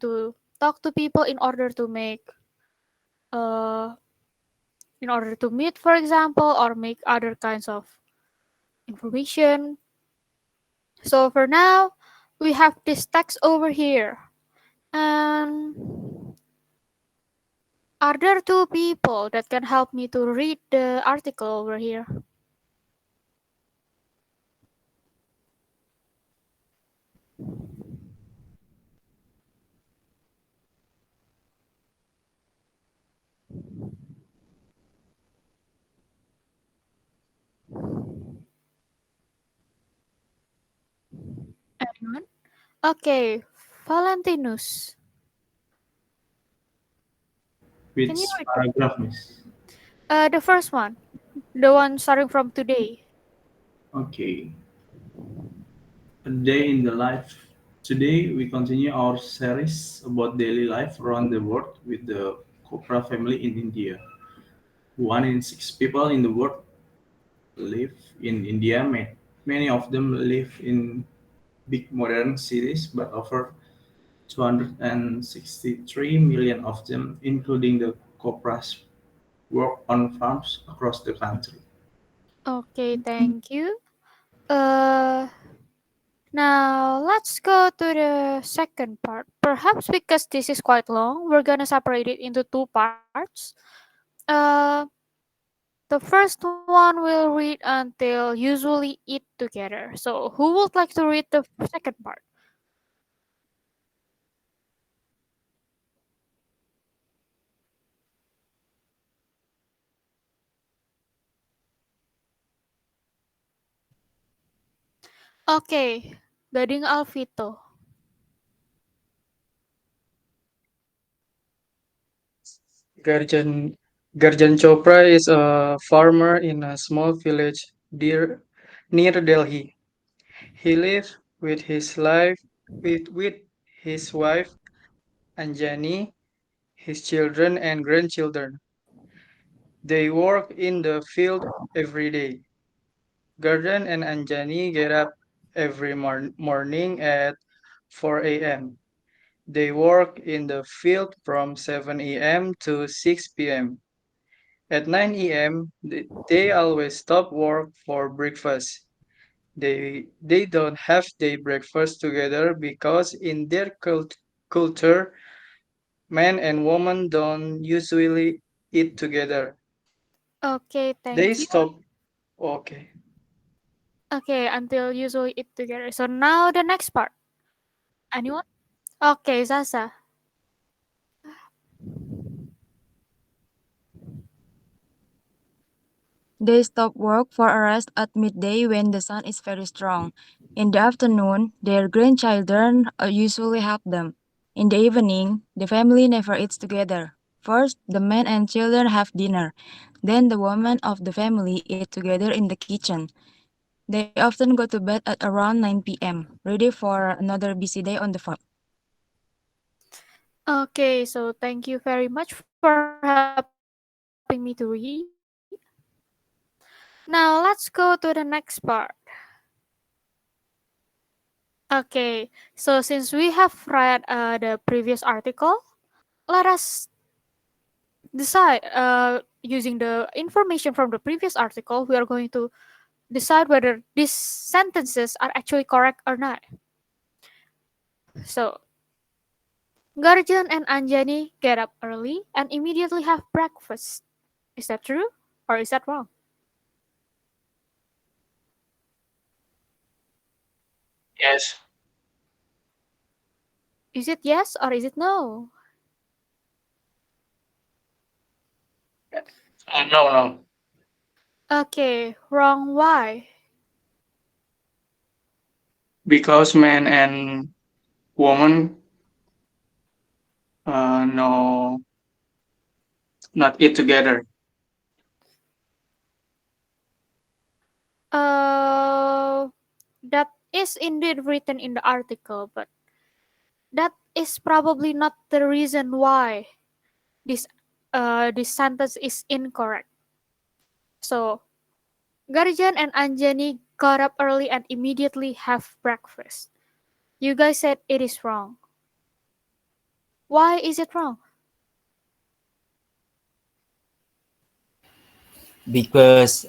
to talk to people uh, in order to meet, for example, or make other kinds of information. So for now, we have this text over here. And are there two people that can help me to read the article over here? Anyone? Okay, Valentinus. Can you Which read it? paragraph, Miss? The first one, the one starting from today. Okay. A day in the life. Today we continue our series about daily life around the world with the Copra family in India. 1 in 6 people in the world live in India. Many of them live in big modern cities, but over 263 million of them, including the Copras, work on farms across the country. Okay, thank you. Uh, Now let's go to the second part. Perhaps because this is quite long, we're gonna separate it into two parts. Uh, the first one will read until usually eat together. So who would like to read the second part? Okay, Gading Alvito. Garjan Garjan Chopra is a farmer in a small village near Delhi. He lives with his wife Anjani, his children and grandchildren. They work in the field every day. Garjan and Anjani get up every morning at 4 a.m. They work in the field from 7 a.m. to 6 p.m. At 9 a.m., they always stop work for breakfast. They don't have their breakfast together because in their culture, men and women don't usually eat together. Okay, They thank you. stop. Okay. Okay, until usually eat together. So now the next part. Anyone? Okay, Sasa. They stop work for a rest at midday when the sun is very strong. In the afternoon, their grandchildren usually help them. In the evening, the family never eats together. First, the men and children have dinner. Then the women of the family eat together in the kitchen. They often go to bed at around 9 p.m., ready for another busy day on the farm. Okay, so thank you very much for helping me to read. Now let's go to the next part. Okay, so since we have read the previous article, let us decide using the information from the previous article, we are going to decide whether these sentences are actually correct or not. So, Garjan and Anjani get up early and immediately have breakfast. Is that true or is that wrong? Yes. Is it yes or is it no? No, no. Okay, wrong. Why? Because men and woman no not eat together. Uh, that is indeed written in the article, but that is probably not the reason why this this sentence is incorrect. So, Garjan and Anjani got up early and immediately have breakfast. You guys said it is wrong. Why is it wrong? Because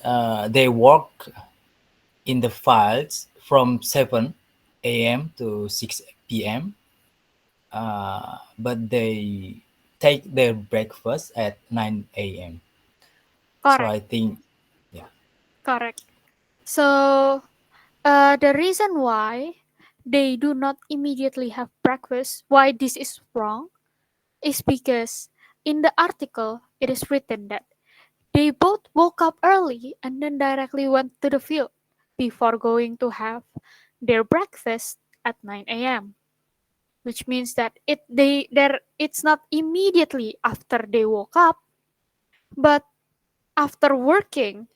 they work in the fields from 7 a.m. to 6 p.m. But they take their breakfast at 9 a.m. So Correct. I think, yeah, Correct. So, the reason why they do not immediately have breakfast, why this is wrong, is because in the article it is written that they both woke up early and then directly went to the field before going to have their breakfast at 9 a.m., which means that it's not immediately after they woke up, but after working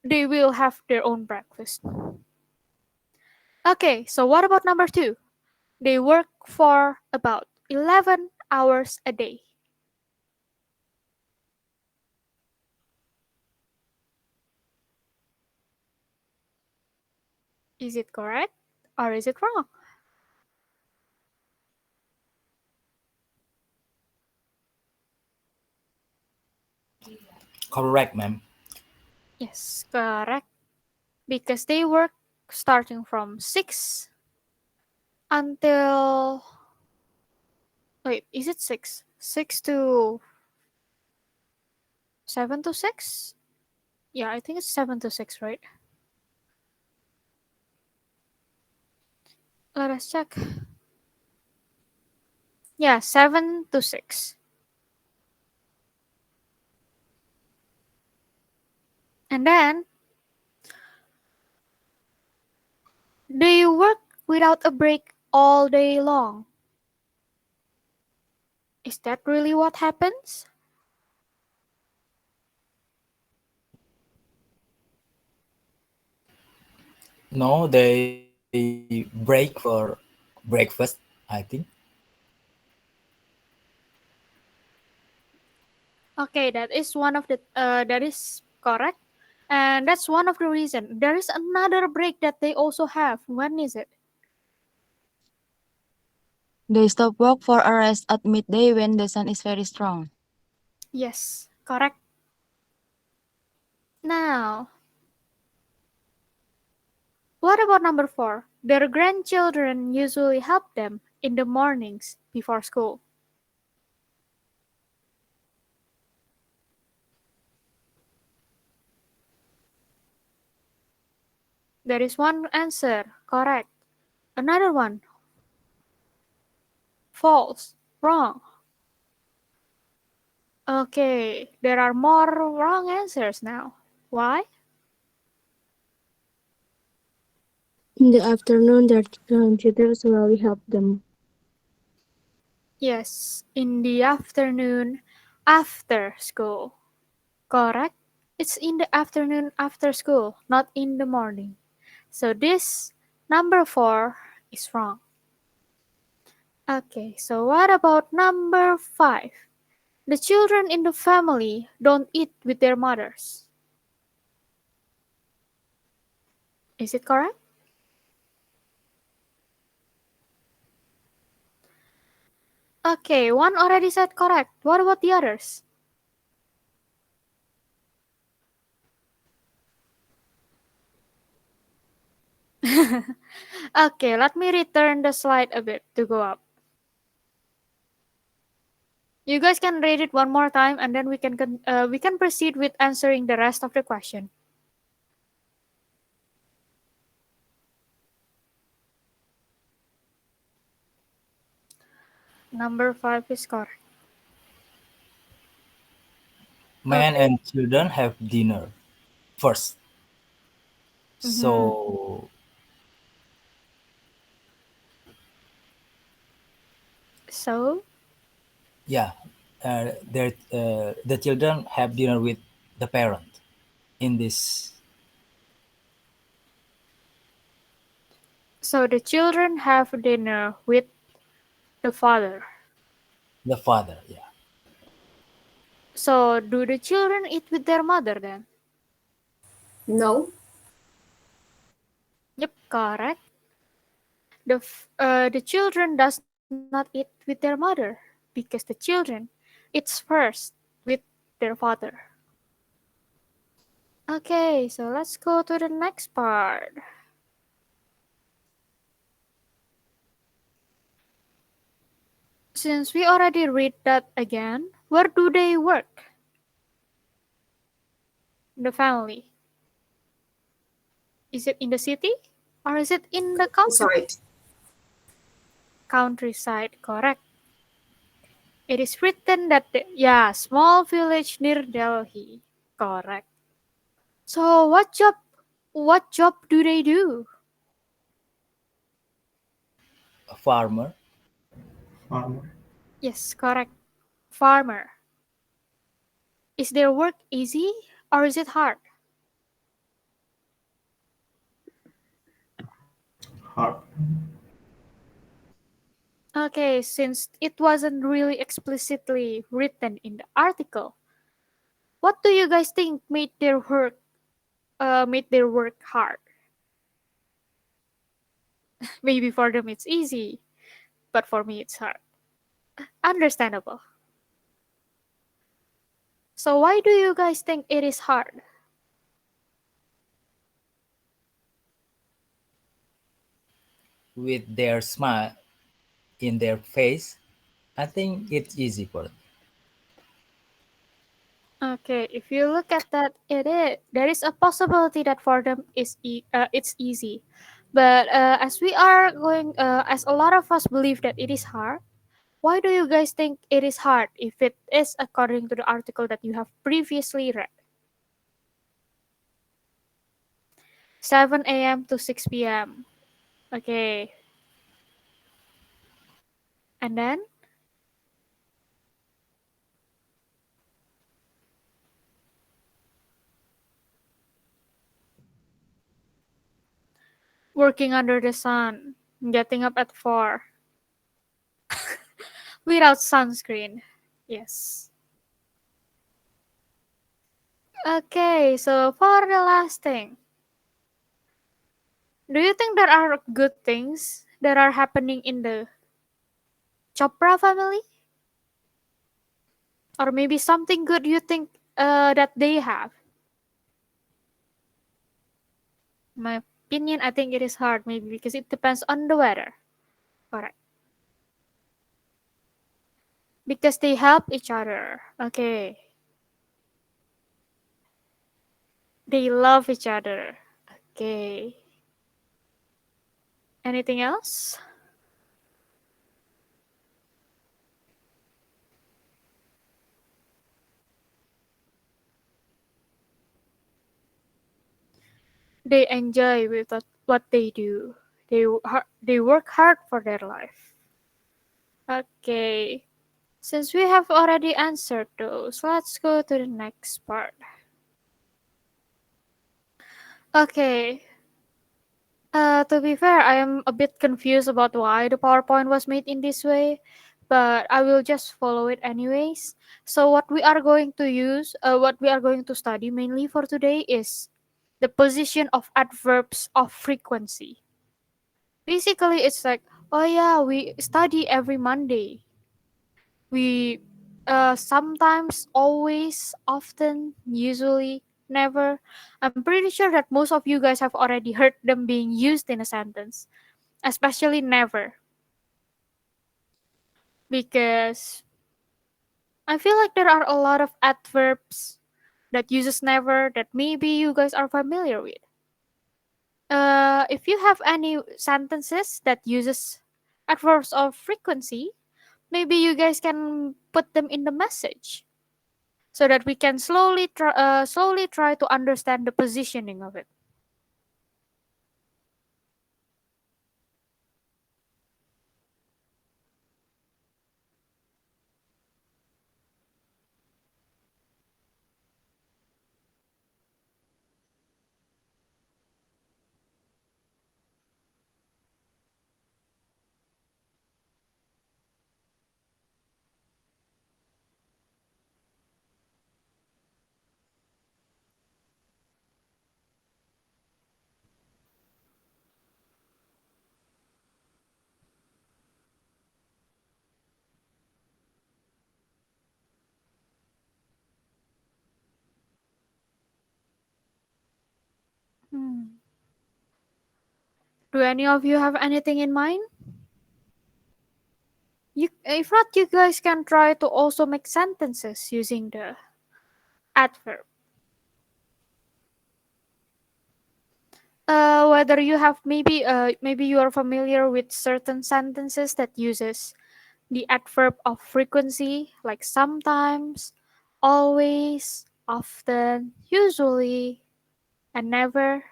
they will have their own breakfast. Okay, so what about number 2? They work for about 11 hours a day. Is it correct or is it wrong? correct, ma'am. Yes, correct. Because they work starting from 6 until. Wait, is it 6? 6 to 7 to 6? Yeah, I think it's 7 to 6, right? Let us check. Yeah, 7 to 6. And then they work without a break all day long. Is that really what happens? No, they break for breakfast, I think. Okay, that is correct. And that's one of the reason. There is another break that they also have. When is it? They stop work for a rest at midday when the sun is very strong. Yes, correct. Now, what about number 4? Their grandchildren usually help them in the mornings before school. There is one answer, correct. Another one, false, wrong. Okay, there are more wrong answers now. Why? In the afternoon, their tutors will help them. Yes, in the afternoon after school. Correct? It's in the afternoon after school, not in the morning. So this number 4 is wrong. Okay, so what about number 5? The children in the family don't eat with their mothers. Is it correct? Okay, one already said correct. What about the others? Okay, let me return the slide a bit to go up. You guys can read it one more time and then we can proceed with answering the rest of the question. Number 5 is correct. Men Okay. and children have dinner first. Mm-hmm. So So, yeah, the children have dinner with the parent in this. so the children have dinner with the father. The father, yeah. So, do the children eat with their mother then? No, Yep, correct. The children does not not eat with their mother because the children eats first with their father. Okay, so let's go to the next part. Since we already read that again, where do they work? The family. Is it in the city or is it in the country? Countryside. Countryside, correct. It is written that yeah, small village near Delhi. Correct. So what job do they do? A farmer. Farmer. Yes, correct. Farmer. Is their work easy or is it hard? Hard. Okay, since it wasn't really explicitly written in the article, what do you guys think made their work hard? Maybe for them it's easy, but for me it's hard. Understandable. So why do you guys think it is hard? With their smile in their face, I think it's easy for them. Okay, if you look at that, there is a possibility that for them it's easy, but as a lot of us believe that it is hard. Why do you guys think it is hard if it is according to the article that you have previously read? 7 a.m. to 6 p.m. Okay, and then working under the sun, getting up at 4 without sunscreen. Yes. Okay, so for the last thing, do you think there are good things that are happening in the Chopra family? Or maybe something good you think that they have? My opinion, I think it is hard maybe because it depends on the weather. Correct. Because they help each other. Okay. They love each other. Okay. Anything else? They enjoy with what they do. They work hard for their life. Okay. Since we have already answered those, let's go to the next part. Okay. To be fair, I am a bit confused about why the PowerPoint was made in this way, but I will just follow it anyways. So what we are going to study mainly for today is the position of adverbs of frequency. Basically, it's like, oh yeah, we study every Monday. We sometimes, always, often, usually, never. I'm pretty sure that most of you guys have already heard them being used in a sentence, especially never, because I feel like there are a lot of adverbs that uses never that maybe you guys are familiar with. If you have any sentences that uses adverbs of frequency, maybe you guys can put them in the message so that we can slowly try to understand the positioning of it. Do any of you have anything in mind? If not, you guys can try to also make sentences using the adverb. Whether you have maybe you are familiar with certain sentences that uses the adverb of frequency, like sometimes, always, often, usually, and never.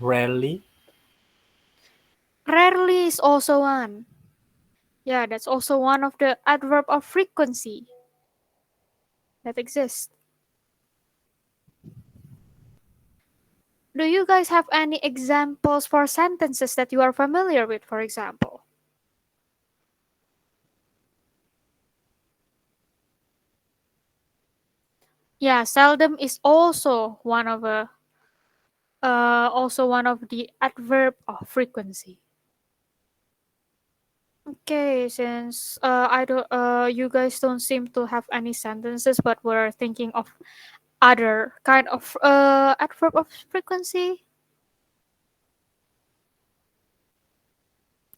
Rarely, Rarely is also one. Yeah, that's also one of the adverb of frequency that exists. Do you guys have any examples for sentences that you are familiar with, for example? Yeah, seldom is also one of the adverb of frequency. Okay, since I don't you guys don't seem to have any sentences, but we're thinking of other kind of adverb of frequency.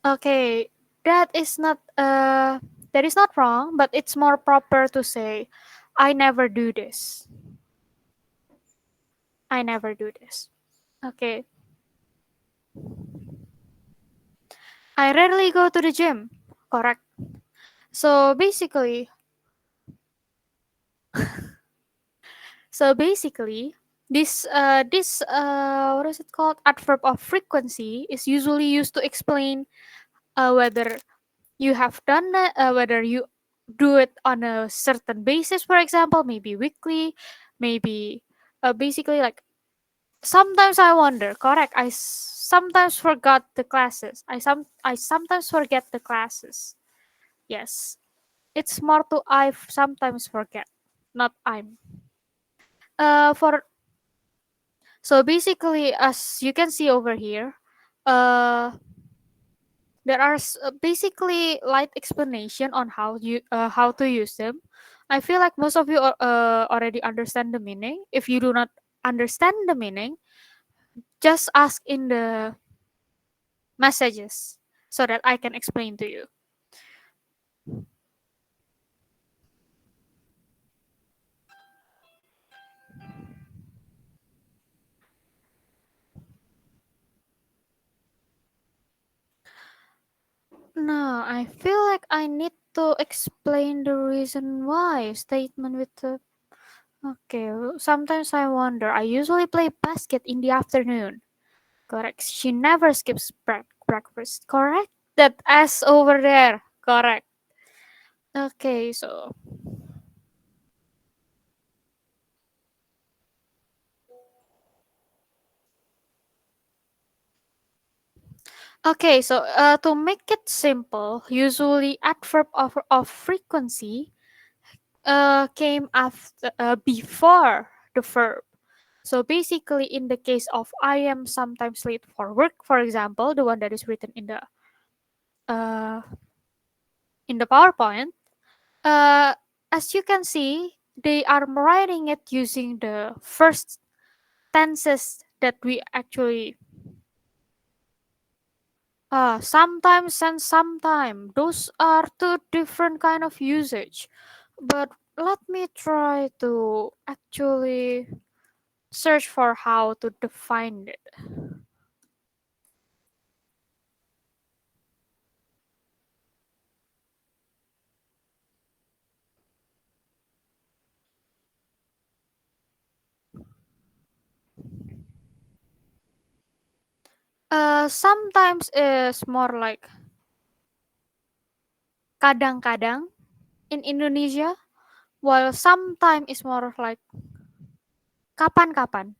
Okay, that is not that is not wrong, but it's more proper to say I never do this. I never do this. Okay. I rarely go to the gym. Correct. So basically, so basically, this what is it called? Adverb of frequency is usually used to explain whether you have done it, whether you do it on a certain basis. For example, maybe weekly, maybe basically like sometimes I wonder. Correct. Sometimes forgot the classes. I sometimes forget the classes. Yes, it's more to sometimes forget, not I'm. For so basically, as you can see over here, uh, there are basically light explanation on how to use them. I feel like most of you already understand the meaning. If you do not understand the meaning, just ask in the messages so that I can explain to you. No, I feel like I need to explain the reason why statement with the. Okay, sometimes I wonder. I usually play basket in the afternoon. Correct. She never skips breakfast. Correct. That S over there. Correct. Okay, so to make it simple, usually adverb of frequency came after before the verb. So basically, in the case of I am sometimes late for work, for example, the one that is written uh, in the PowerPoint, uh, as you can see, they are writing it using the first tenses that we actually sometimes and sometime. Those are two different kind of usage. But let me try to actually search for how to define it. Sometimes is more like kadang-kadang in Indonesia, while sometimes is more of like kapan-kapan.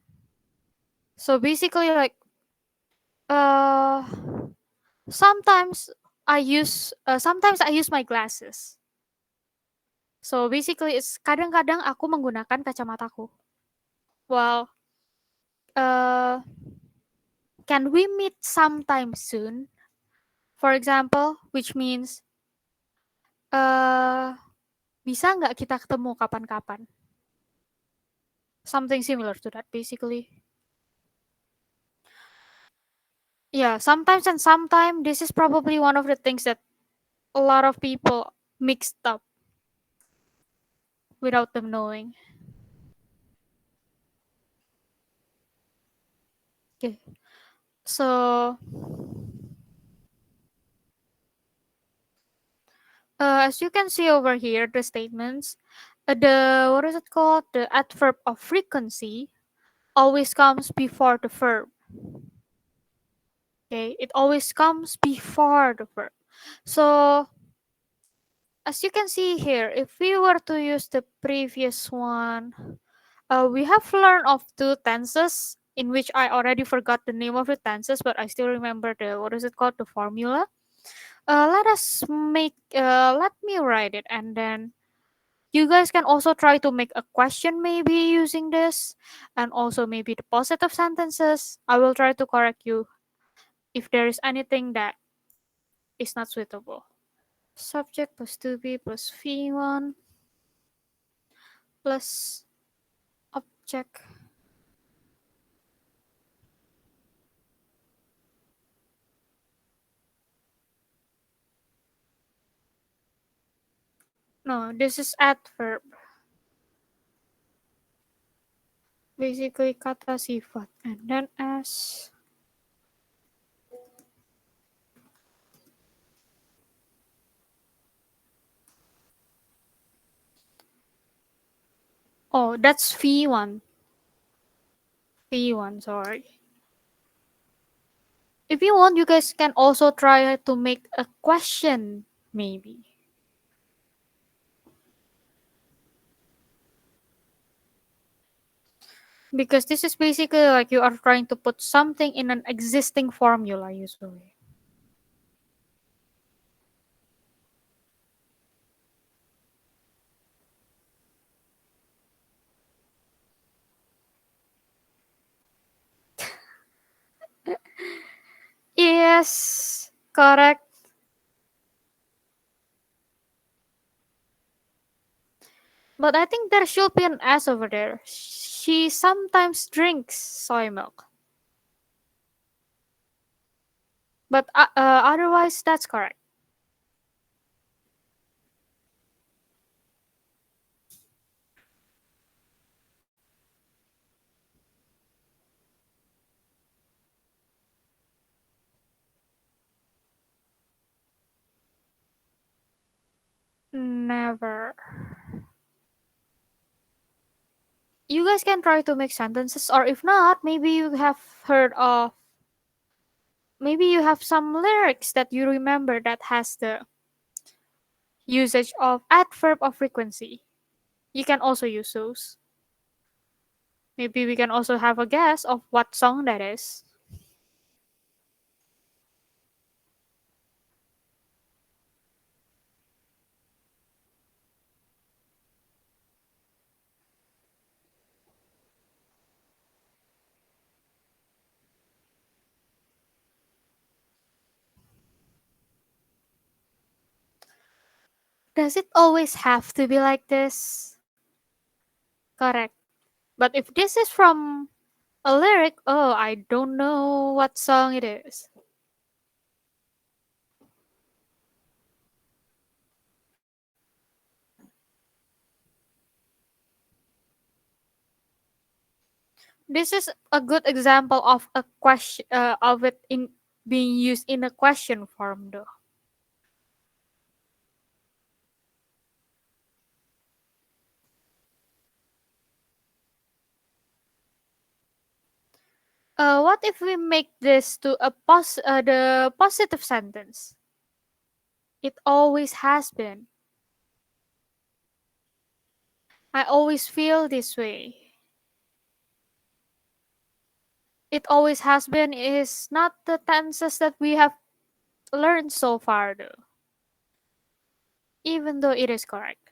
So basically, like uh, sometimes I use my glasses. So basically, it's kadang-kadang aku menggunakan kacamataku. Well, uh, can we meet sometime soon? For example, which means uh Bisa nggak kita ketemu kapan-kapan? Something similar to that, basically. Yeah, sometimes and sometimes this is probably one of the things that a lot of people mixed up without them knowing. Okay, so as you can see over here, the statements, the what is it called? The adverb of frequency always comes before the verb. Okay, it always comes before the verb. So as you can see here, if we were to use the previous one, we have learned of two tenses in which I already forgot the name of the tenses, but I still remember the what is it called, the formula. Let me write it, and then you guys can also try to make a question maybe using this, and also maybe the positive sentences. I will try to correct you if there is anything that is not suitable. Subject plus to be plus v1 plus object. No, this is adverb. Basically kata sifat, and then s. Oh, that's v1. V1, sorry. If you want, you guys can also try to make a question, maybe. Because this is basically like you are trying to put something in an existing formula, usually. Yes, correct. But I think there should be an S over there. She sometimes drinks soy milk. But otherwise, that's correct. Never. You guys can try to make sentences, or if not, maybe you have heard of, maybe you have some lyrics that you remember that has the usage of adverb of frequency. You can also use those. Maybe we can also have a guess of what song that is. Does it always have to be like this? Correct. But if this is from a lyric, oh, I don't know what song it is. This is a good example of a question of it in being used in a question form, though. What if we make this to the positive sentence? It always has been. I always feel this way. It always has been is not the tenses that we have learned so far, though. Even though it is correct.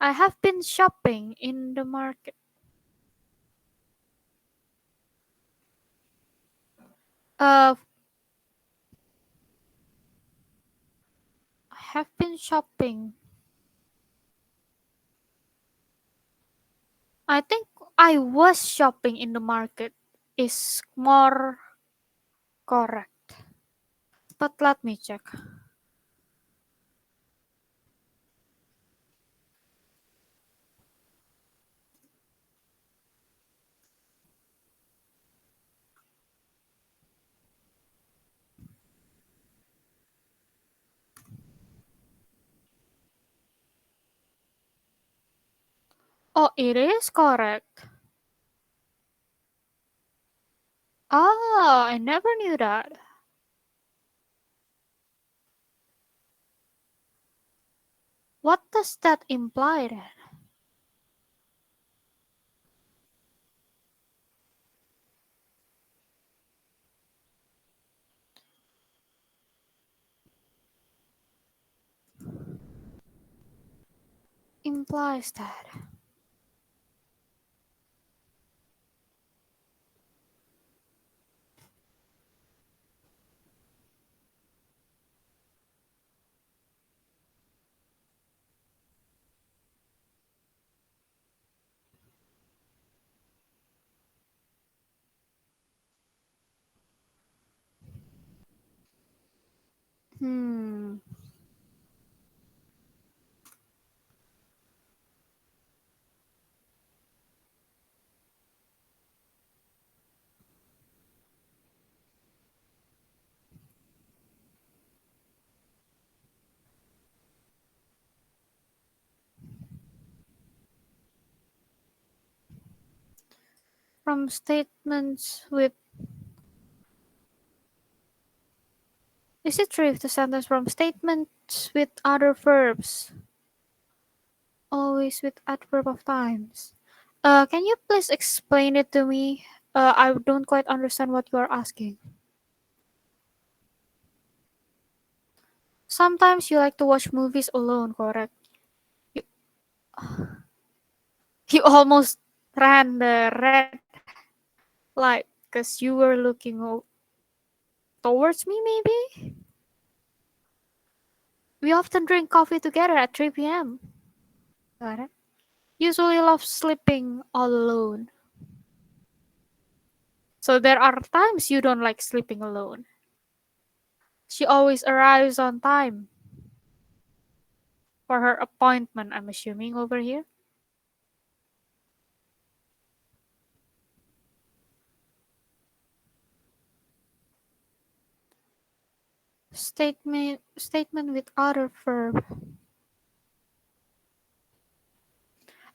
I have been shopping in the market. Uh, I have been shopping I think I was shopping in the market is more correct. But let me check. Oh, it is correct. Ah, I never knew that. What does that imply then? Implies that. Hmm. From statements with. Is it true if the sentence from statements with other verbs? Always with adverb of times. Can you please explain it to me? I don't quite understand what you are asking. Sometimes you like to watch movies alone, correct? You, you almost ran the red light because you were looking towards me, maybe? We often drink coffee together at 3 p.m. Got it? Usually love sleeping all alone. So there are times you don't like sleeping alone. She always arrives on time for her appointment, I'm assuming over here. Statement with other verb.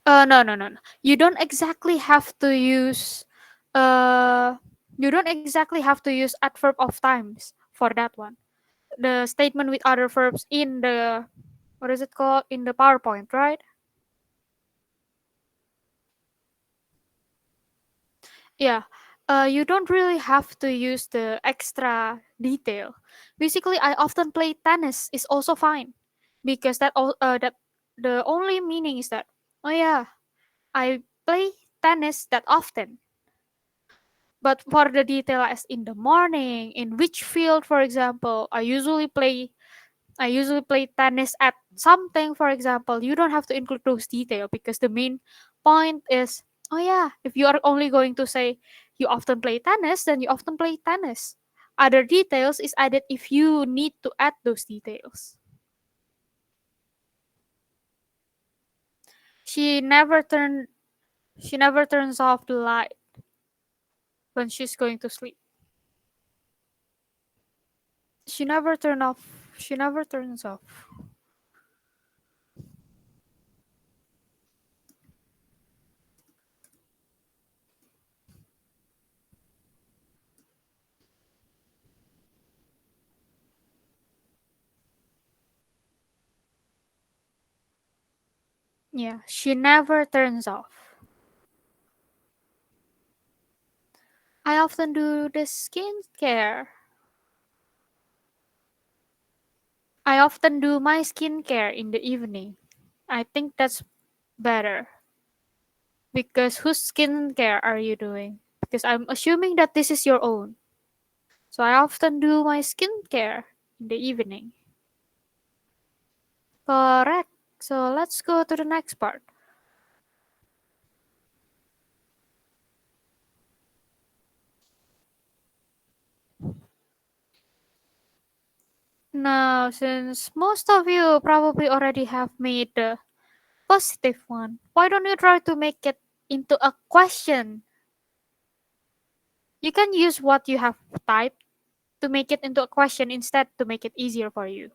No. You don't exactly have to use you don't exactly have to use adverb of times for that one. The statement with other verbs in the what is it called in the PowerPoint, right? Yeah. You don't really have to use the extra detail. Basically, I often play tennis is also fine because that the only meaning is that oh yeah, I play tennis that often. But for the detail as in the morning, in which field, for example, I usually play tennis at something, for example, you don't have to include those detail because the main point is, oh yeah, if you are only going to say you often play tennis, then you often play tennis. Other details is added if you need to add those details. She never turn she never turns off the light when she's going to sleep. She never turns off. Yeah, she never turns off. I often do the skincare. I often do my skincare in the evening. I think that's better. Because whose skincare are you doing? Because I'm assuming that this is your own. So I often do my skincare in the evening. Correct. So let's go to the next part. Now, since most of you probably already have made the positive one, why don't you try to make it into a question? You can use what you have typed to make it into a question instead to make it easier for you.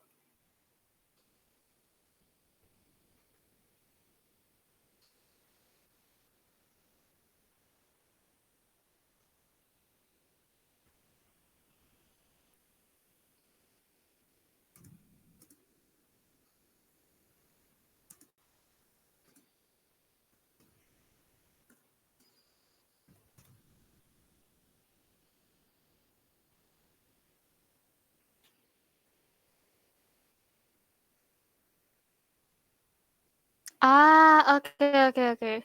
Ah, okay.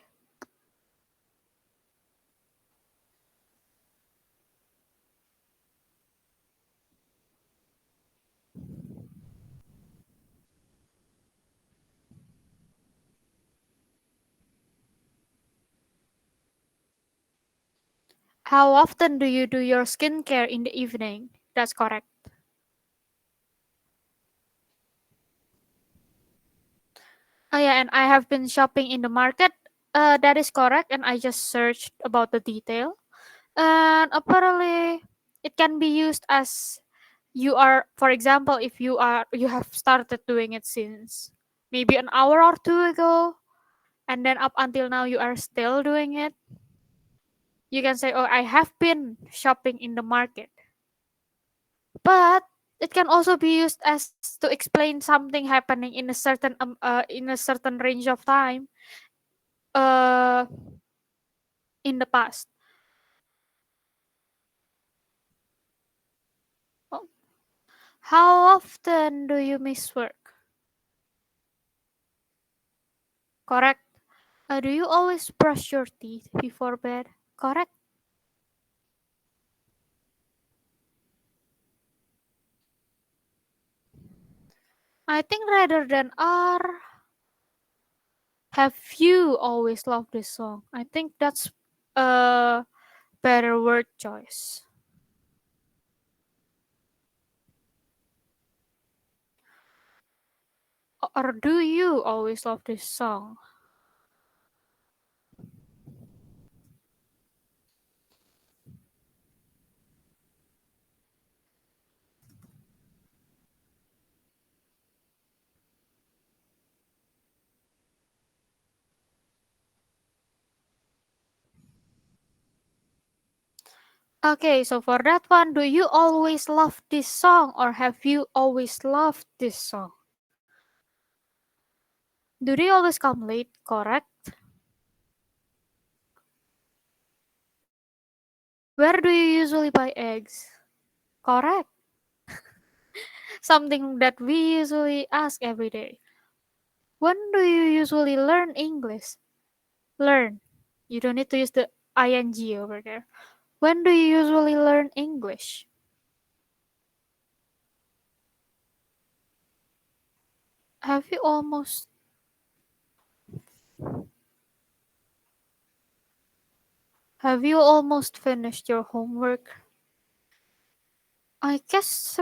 How often do you do your skincare in the evening? That's correct. Oh yeah, and I have been shopping in the market. That is correct, and I just searched about the detail. And apparently, it can be used as you are, for example, if you have started doing it since maybe an hour or two ago, and then up until now you are still doing it. You can say, "Oh, I have been shopping in the market." But it can also be used as to explain something happening in a certain range of time uh in the past. Oh, how often do you miss work? Correct. Do you always brush your teeth before bed? Correct. I think rather than are, have you always loved this song? I think that's a better word choice. Or do you always love this song? Okay, so for that one, do you always love this song or have you always loved this song? Do they always come late? Correct. Where do you usually buy eggs? Correct. Something that we usually ask every day. When do you usually learn English? Learn. You don't need to use the ing over there. When do you usually learn English? Have you almost have you almost finished your homework? I guess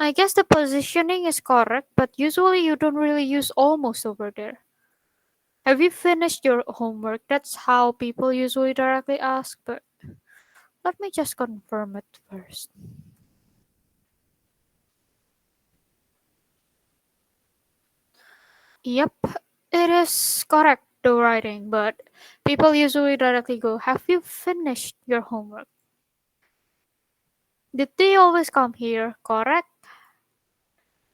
I guess the positioning is correct, but usually you don't really use almost over there. Have you finished your homework? That's how people usually directly ask, but let me just confirm it first. Yep, it is correct, the writing, but people usually directly go, have you finished your homework? Did they always come here? Correct.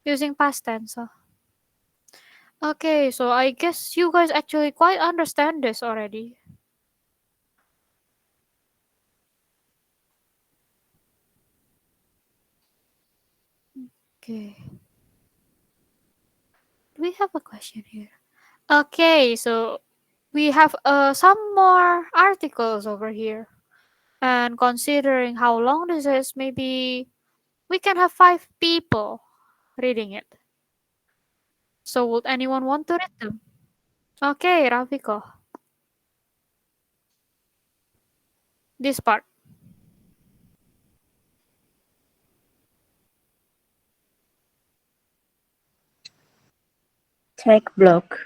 Using past tense. Okay, so I guess you guys actually quite understand this already. Okay. Do we have a question here? Okay, so we have some more articles over here. And considering how long this is, maybe we can have 5 people reading it. So would anyone want to read them? Okay, Rafiko. This part. Tech block.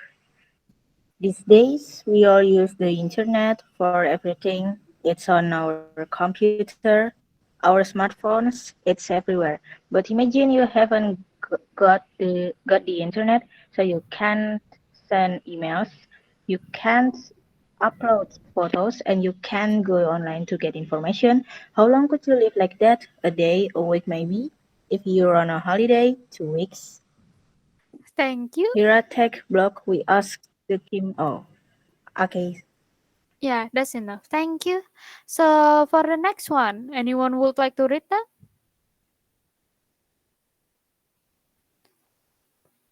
These days, we all use the internet for everything. It's on our computer, our smartphones, it's everywhere. But imagine you haven't got the internet, so you can't send emails, you can't upload photos, and you can't go online to get information. How long could you live like that? A day, a week, maybe? If you're on a holiday, 2 weeks. Thank you. Here at Tech Blog, we ask the Kim. Oh, okay. Yeah, that's enough. Thank you. So for the next one, anyone would like to read that?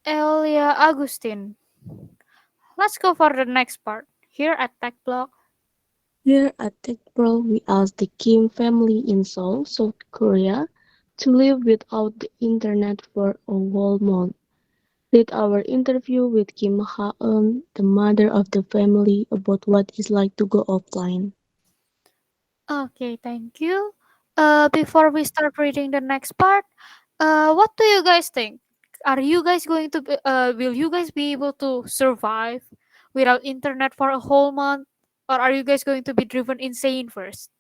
Elia Agustin. Let's go for the next part. Here at Tech Block. Here at TechPro, we asked the Kim family in Seoul, South Korea, to live without the internet for a whole month. Read our interview with Kim Ha-eun, the mother of the family, about what it's like to go offline. Okay, thank you. Before we start reading the next part, what do you guys think? Are you guys going to will you guys be able to survive without internet for a whole month? Or are you guys going to be driven insane first?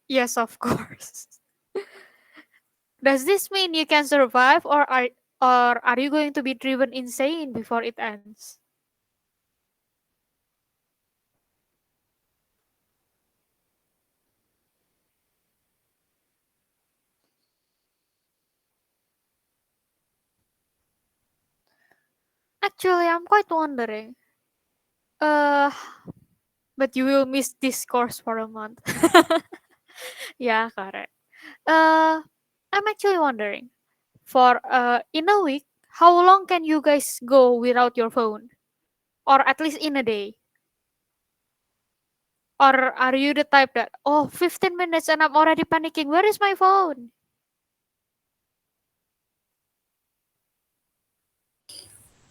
Yes, of course. Does this mean you can survive or are you going to be driven insane before it ends? Actually, I'm quite wondering. Uh, but you will miss this course for a month. Yeah, correct. Uh, I'm actually wondering. For in a week, how long can you guys go without your phone? Or at least in a day? Or are you the type that, oh, 15 minutes and I'm already panicking. Where is my phone?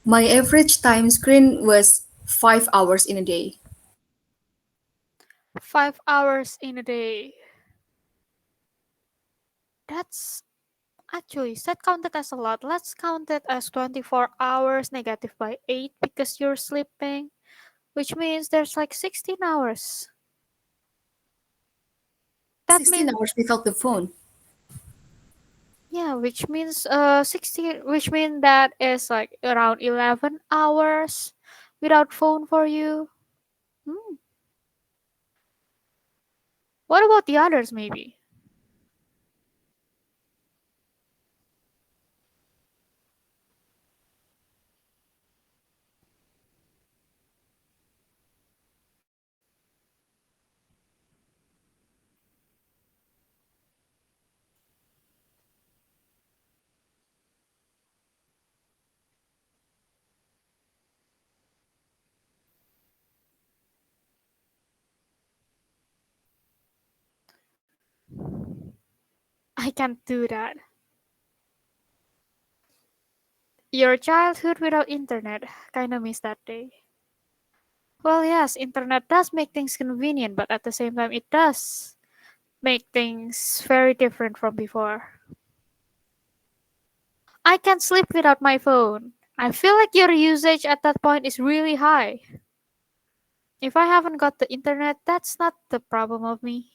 My average time screen was 5 hours in a day. 5 hours in a day. That's actually, is that counted as a lot? Let's count it as 24 hours negative by 8 because you're sleeping, which means there's like 16 hours. That 16 means, hours without the phone. yeah, which means 60, which means that is like around 11 hours without phone for you. Hmm. What about the others, maybe? I can't do that. Your childhood without internet. Kinda miss that day. Well, yes, internet does make things convenient, but at the same time, it does make things very different from before. I can't sleep without my phone. I feel like your usage at that point is really high. If I haven't got the internet, that's not the problem of me.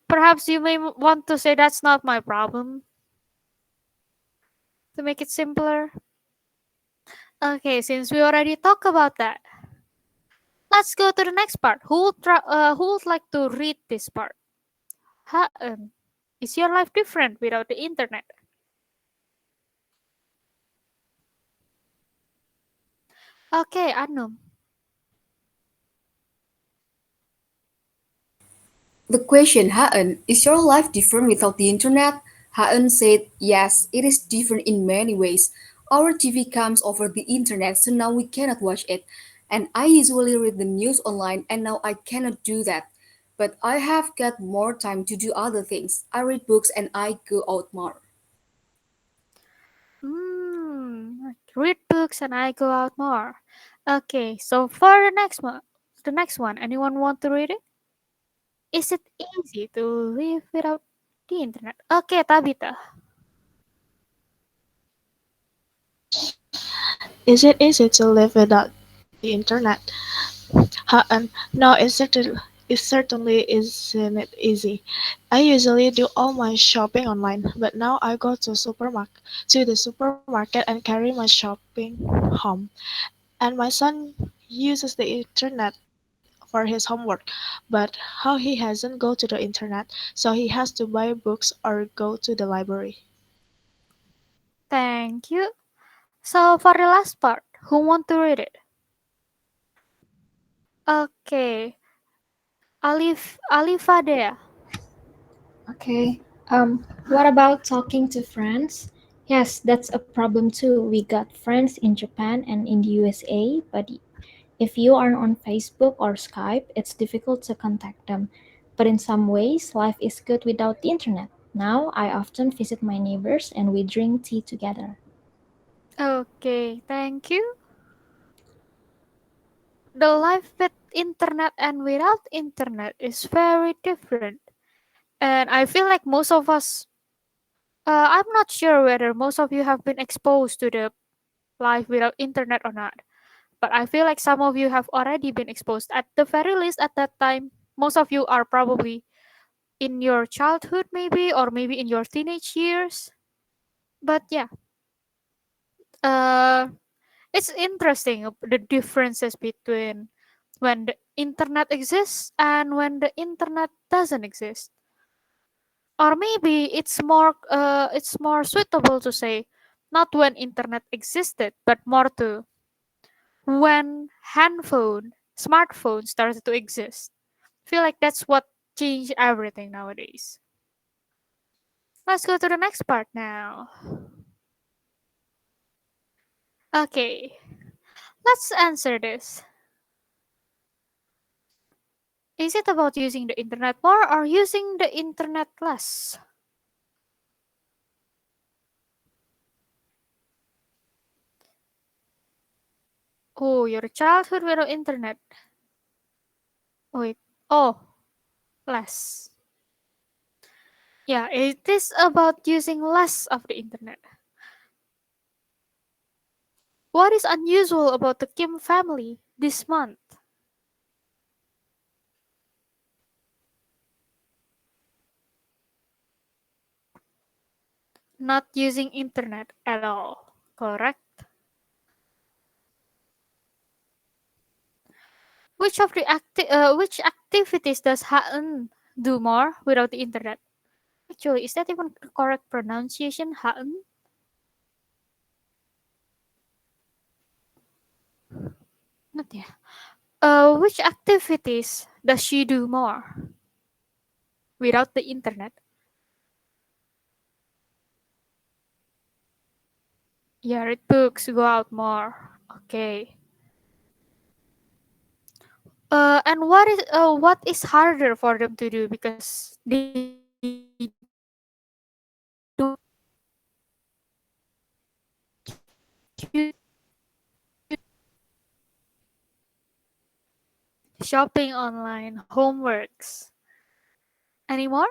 Perhaps you may want to say that's not my problem to make it simpler. Okay, since we already talked about that, let's go to the next part. Who would like to read this part? Haan, is your life different without the internet? Okay, Anum. The question, Haan, is your life different without the internet? Haan said, yes, it is different in many ways. Our TV comes over the internet, so now we cannot watch it. And I usually read the news online, and now I cannot do that. But I have got more time to do other things. I read books and I go out more. read books and I go out more. Okay, so for the next one, anyone want to read it? Is it easy to live without the internet? Okay, Tabitha. Is it easy to live without the internet? No, it certainly isn't easy. I usually do all my shopping online, but now I go to the supermarket and carry my shopping home. And my son uses the internet for his homework, but how he hasn't go to the internet, so he has to buy books or go to the library. Thank you. So for the last part, who want to read it? Okay, Alifadea. Okay. What about talking to friends? Yes, that's a problem too. We got friends in Japan and in the USA, but if you are on Facebook or Skype, it's difficult to contact them. But in some ways, life is good without the internet. Now, I often visit my neighbors and we drink tea together. Okay, thank you. The life with internet and without internet is very different. And I feel like most of us, I'm not sure whether most of you have been exposed to the life without internet or not. But I feel like some of you have already been exposed. At the very least, at that time, most of you are probably in your childhood, maybe, or maybe in your teenage years. But yeah, uh, it's interesting the differences between when the internet exists and when the internet doesn't exist. Or maybe it's more suitable to say not when internet existed, but more to when smartphone started to exist. Feel like that's what changed everything nowadays. Let's go to the next part now. Okay, let's answer this. Is it about using the internet more or using the internet less? Oh, your childhood without internet. Wait. Oh, less. Yeah, it is about using less of the internet. What is unusual about the Kim family this month? Not using internet at all, correct? Which activities does Haen do more without the internet? Actually, is that even the correct pronunciation? Haen? Not yeah. Which activities does she do more without the internet? Yeah, read books, go out more. Okay. And what is harder for them to do because they don't have internet? Shopping online, homeworks. Any more?